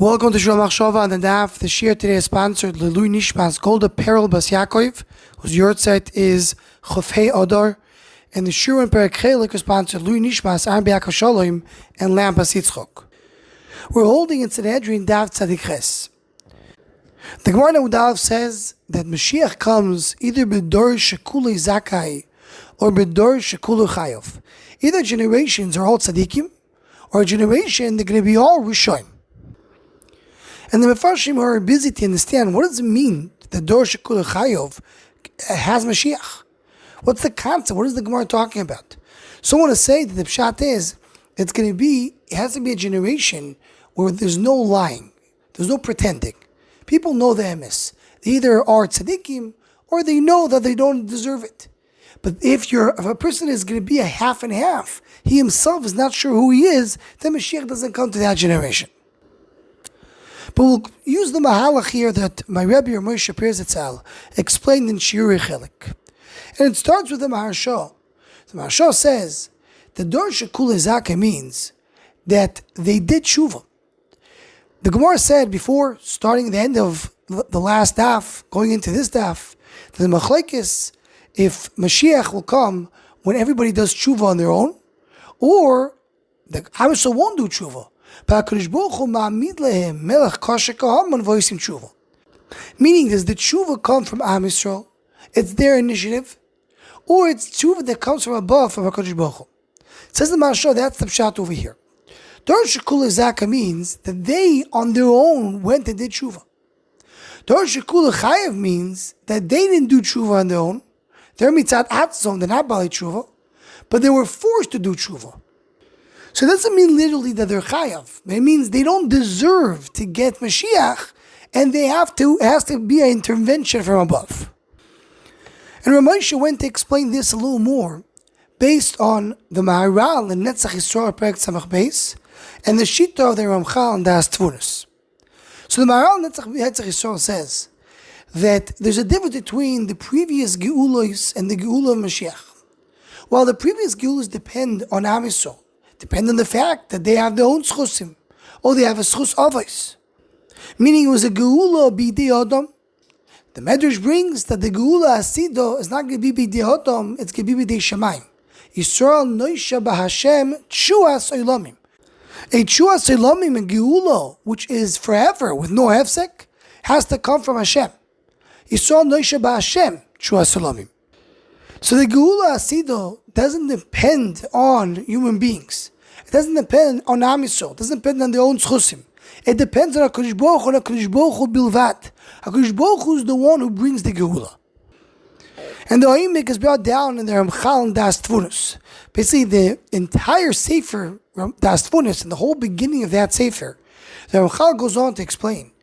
Welcome to Shalom Achshava on the Daf. The Shir today is sponsored Lelui Nishmas Golda Peril Bas Yaakov, whose yortzeit is Chofhei Odor, and the Shir and Perek Chelik is sponsored Lelui Nishmas Arbi Yaakov Shalom and Lam Bas Yitzchok. We're holding in Sanhedrin Daf Tzadik Ches. The Gemara Nudalv says that Mashiach comes either B'dor Shekulu Zakai or B'dor Shekulu Chayav. Either generations are all tzaddikim, or a generation they're going to be all Rishonim. And the Mefarshim are busy to understand what does it mean that Dor Shekulu Chayav has Mashiach. What's the concept? What is the Gemara talking about? So I want to say that the pshat is it has to be a generation where there's no lying, there's no pretending. People know the emes. They either are tzaddikim or they know that they don't deserve it. But if a person is going to be a half and half, he himself is not sure who he is, then Mashiach doesn't come to that generation. But we'll use the mahalach here that my Rebbe Moshe Pirzitzal explained in Shiurei Chelik. And it starts with the Maharsha. The Maharsha says the Dor Shekulu Zakai means that they did tshuva. The Gemara said before, starting at the end of the last daf, going into this daf, that the machlekes, if Mashiach will come when everybody does tshuva on their own, or the Am Yisrael won't do tshuva. Meaning, does the tshuva come from Am Yisrael? It's their initiative, or it's tshuva that comes from above, from HaKadosh Baruch Hu. Says the Maharsha, that's the pshat over here. Dor Shekulu Zakai means that they on their own went and did tshuva. Dor Shekulu Chayav means that they didn't do tshuva on their own. They're mitzat atzon, they're not bali tshuva, but they were forced to do tshuva. So it doesn't mean literally that they're chayav. It means they don't deserve to get Mashiach, and it has to be an intervention from above. And Ramosha went to explain this a little more, based on the Maharal and Netzach Yisrael Perek Tzamach Beis, and the Shita of the Ramchal and Das Tvunos. So the Maharal Netzach Yisrael says that there's a difference between the previous Geulos and the Geulah of Mashiach. While the previous Geulos depend on Am Yisrael, depend on the fact that they have their own schusim, or they have a schus avos. Meaning it was a Geulah b'idei Adam. The Medrash brings that the Geulah Asido is not going to be b'idei Adam, it's going to be b'idei Shamayim. Yisrael noisha b'Hashem tshuas olamim. A tshuas olamim and Geulah, which is forever with no hefsek, has to come from Hashem. Yisrael noisha b'Hashem tshuas olamim. So the Geulah Asido doesn't depend on human beings. It doesn't depend on Am Yisrael. It doesn't depend on their own schusim. It depends on HaKadosh Baruch Hu and HaKadosh Baruch Hu bilvat. HaKadosh Baruch Hu is the one who brings the Geulah. And the Oimik is brought down in the Ramchal and Das Tvunos. Basically, the entire Sefer Das Tvunos and the whole beginning of that Sefer, the Ramchal goes on to explain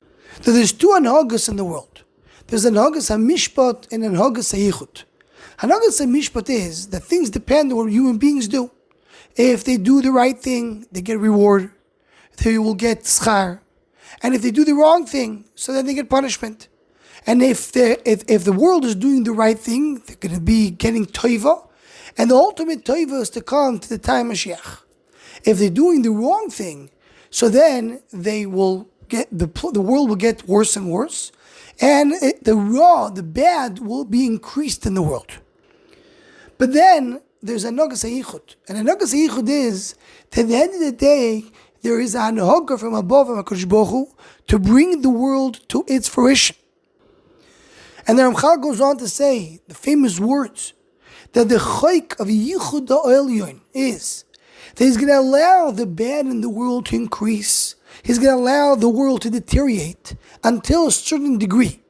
that there's two anhagas in the world. There's an anhagas HaMishpat and an anhagas HaYichud. Hanagas HaMishpat is that things depend on what human beings do. If they do the right thing, they get reward. They will get schar. And if they do the wrong thing, so then they get punishment. And if the world is doing the right thing, they're going to be getting toiva. And the ultimate toiva is to come to the time of Mashiach. If they're doing the wrong thing, so then they will get the world will get worse and worse. And the bad will be increased in the world. But then there's a Nagas HaYichud. And a Nagas HaYichud is that at the end of the day, there is a Hanhaga from above of HaKadosh Baruch Hu to bring the world to its fruition. And the Ramchal goes on to say the famous words that the Chayk of Yichud HaElyon is that he's going to allow the bad in the world to increase. He's going to allow the world to deteriorate until a certain degree.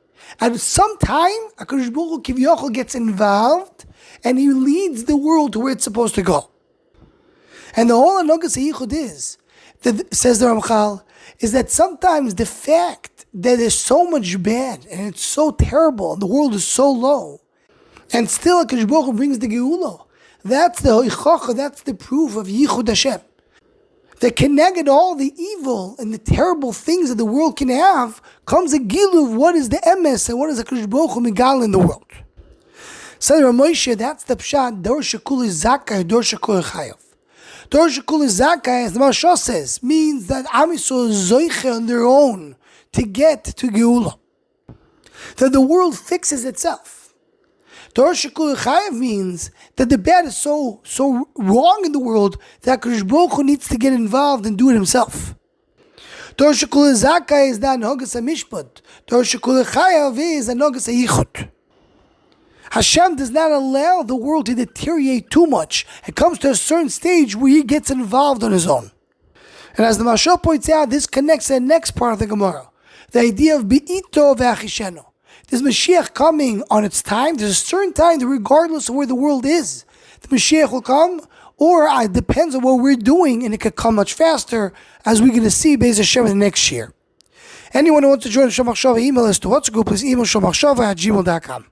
At some time, HaKadosh Baruch Hu Kivyochel gets involved and he leads the world to where it's supposed to go. And the whole Nagas HaYichud is, that, says the Ramchal, is that sometimes the fact that there's so much bad and it's so terrible and the world is so low, and still HaKadosh Baruch Hu brings the Geulah, that's the Hoichacha, that's the proof of Yichud Hashem. That connected all the evil and the terrible things that the world can have, comes a gilu of what is the emes and what is HaKadosh Baruch Hu migal in the world. So Ramosha, that's the pshat, Dor Shekulu Zakai, Dor Shekulu Chayav. Torah Shekula Zakai, as the Mashal says, means that Am Yisrael is zoiche on their own to get to Geulah. That the world fixes itself. Torah Shekula Chayav means that the bad is so wrong in the world that Kadosh Baruch Hu needs to get involved and do it himself. Torah Shekula Zakai is not Nogas HaMishpat. Torah Shekula Chayav is a Nogas HaYichud. Hashem does not allow the world to deteriorate too much. It comes to a certain stage where he gets involved on his own. And as the Mashal points out, this connects to the next part of the Gemara. The idea of Be'ito ve'achishenu. There's Mashiach coming on its time. There's a certain time that regardless of where the world is, the Mashiach will come, or it depends on what we're doing, and it could come much faster, as we're going to see Be'ez Hashem in the next year. Anyone who wants to join the Shomach Shava email us to WhatsApp group, please email shomachshava@gmail.com.